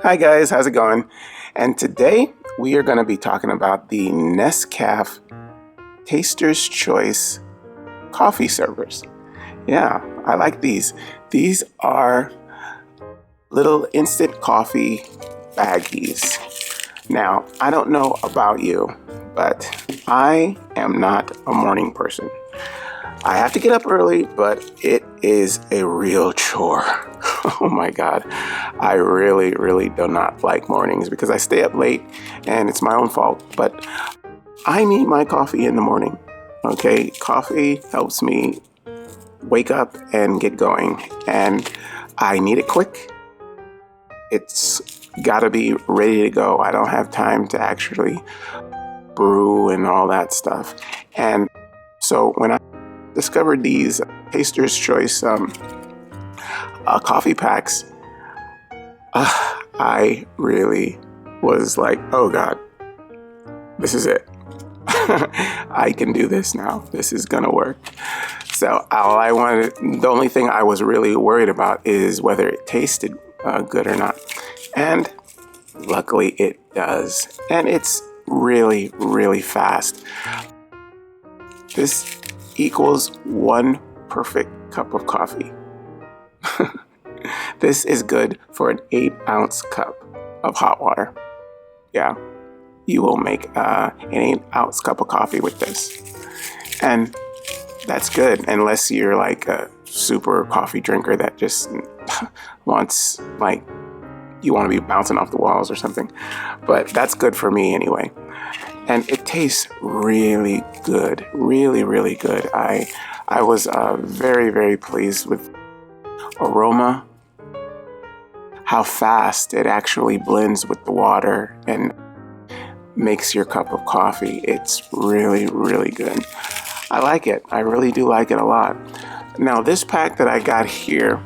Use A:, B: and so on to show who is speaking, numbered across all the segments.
A: Hi guys, how's it going? And today we are going to be talking about the Nescafe Taster's Choice coffee servers. Yeah, I like these. These are little instant coffee baggies. Now, I don't know about you, but I am not a morning person. I have to get up early, but it is a real chore. Oh my God. I really do not like mornings because I stay up late and it's my own fault, but I need my coffee in the morning. Okay. Coffee helps me wake up and get going, and I need it quick. It's gotta be ready to go. I don't have time to actually brew and all that stuff. And so when I discovered these Taster's Choice coffee packs, I really was like, oh God, this is it. I can do this now. This is gonna work. So the only thing I was really worried about is whether it tasted good or not. And luckily it does. And it's really fast. This equals one perfect cup of coffee. This is good for an 8-ounce cup of hot water. Yeah, you will make an 8-ounce cup of coffee with this. And that's good, unless you're like a super coffee drinker that just wants, like, you want to be bouncing off the walls or something. But that's good for me anyway. And it tastes really good, really good. I was very pleased with aroma, how fast it actually blends with the water and makes your cup of coffee. It's really good. I like it. I really do like it a lot. Now this pack that I got here,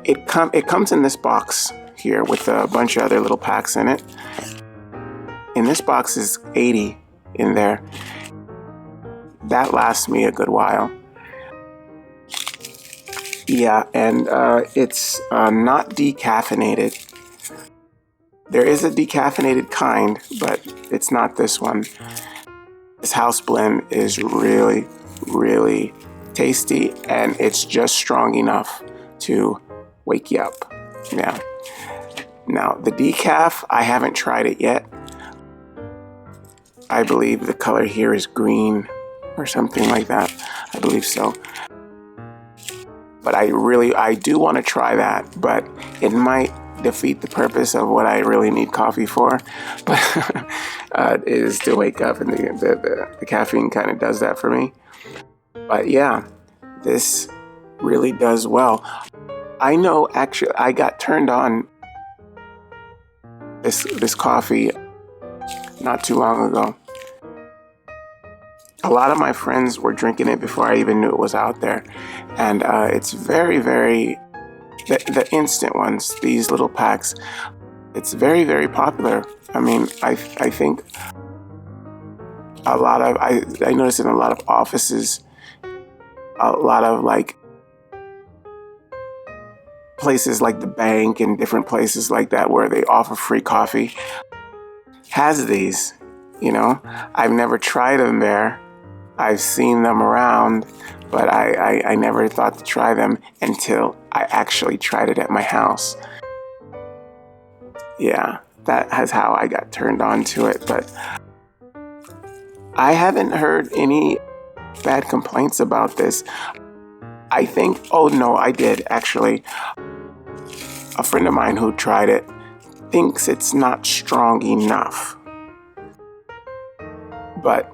A: it comes in this box here with a bunch of other little packs in it. And this box is 80 in there. That lasts me a good while. Yeah, and it's not decaffeinated. There is a decaffeinated kind, but it's not this one. This house blend is really tasty, and it's just strong enough to wake you up. Yeah. Now, the decaf, I haven't tried it yet. I believe the color here is green or something like that. I believe so. But I do want to try that, but it might defeat the purpose of what I really need coffee for. But is to wake up, and the caffeine kind of does that for me. But yeah, this really does well. I know, actually, I got turned on this coffee not too long ago. A lot of my friends were drinking it before I even knew it was out there. And it's very, the instant ones, these little packs, it's very popular. I mean, I think I noticed in a lot of offices, a lot of like places like the bank and different places like that where they offer free coffee has these, you know. I've never tried them there. I've seen them around, but I never thought to try them until I actually tried it at my house. Yeah, that is how I got turned on to it, but I haven't heard any bad complaints about this. I think, oh no, I did actually. A friend of mine who tried it thinks it's not strong enough. But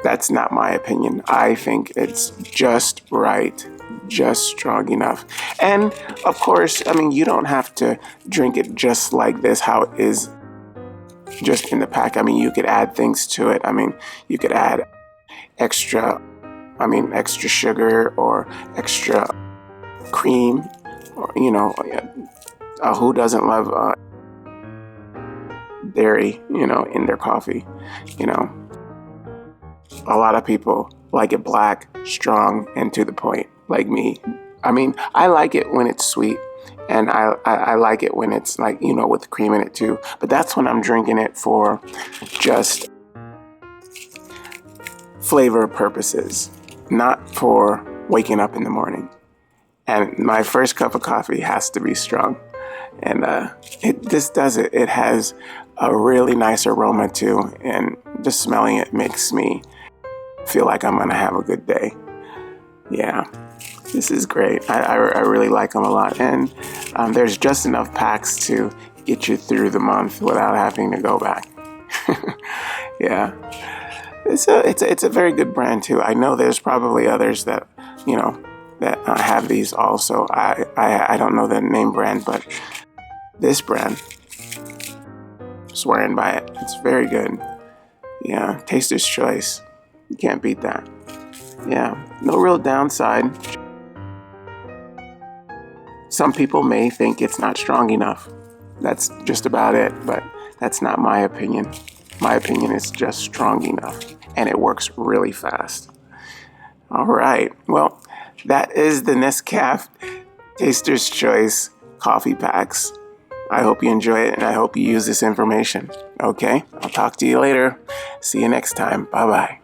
A: that's not my opinion. I think it's just right, just strong enough. And of course, I mean, you don't have to drink it just like this, how it is just in the pack. I mean, you could add things to it. I mean, you could add extra sugar or extra cream, or, you know, who doesn't love dairy, you know, in their coffee, you know. A lot of people like it black, strong, and to the point, like me. I mean, I like it when it's sweet. And I like it when it's like, with cream in it too. But that's when I'm drinking it for just flavor purposes, not for waking up in the morning. And my first cup of coffee has to be strong. And this does it. It has a really nice aroma too. And just smelling it makes me feel like I'm going to have a good day. Yeah, this is great. I really like them a lot. And there's just enough packs to get you through the month without having to go back. Yeah, it's a very good brand too. I know there's probably others that, that have these also. I don't know the name brand, but this brand, swearing by it. It's very good. Yeah, Taster's Choice. You can't beat that. Yeah, no real downside. Some people may think it's not strong enough. That's just about it, but that's not my opinion. My opinion is just strong enough, and it works really fast. All right, well, that is the Nescafe Taster's Choice coffee packs. I hope you enjoy it, and I hope you use this information. Okay, I'll talk to you later. See you next time. Bye-bye.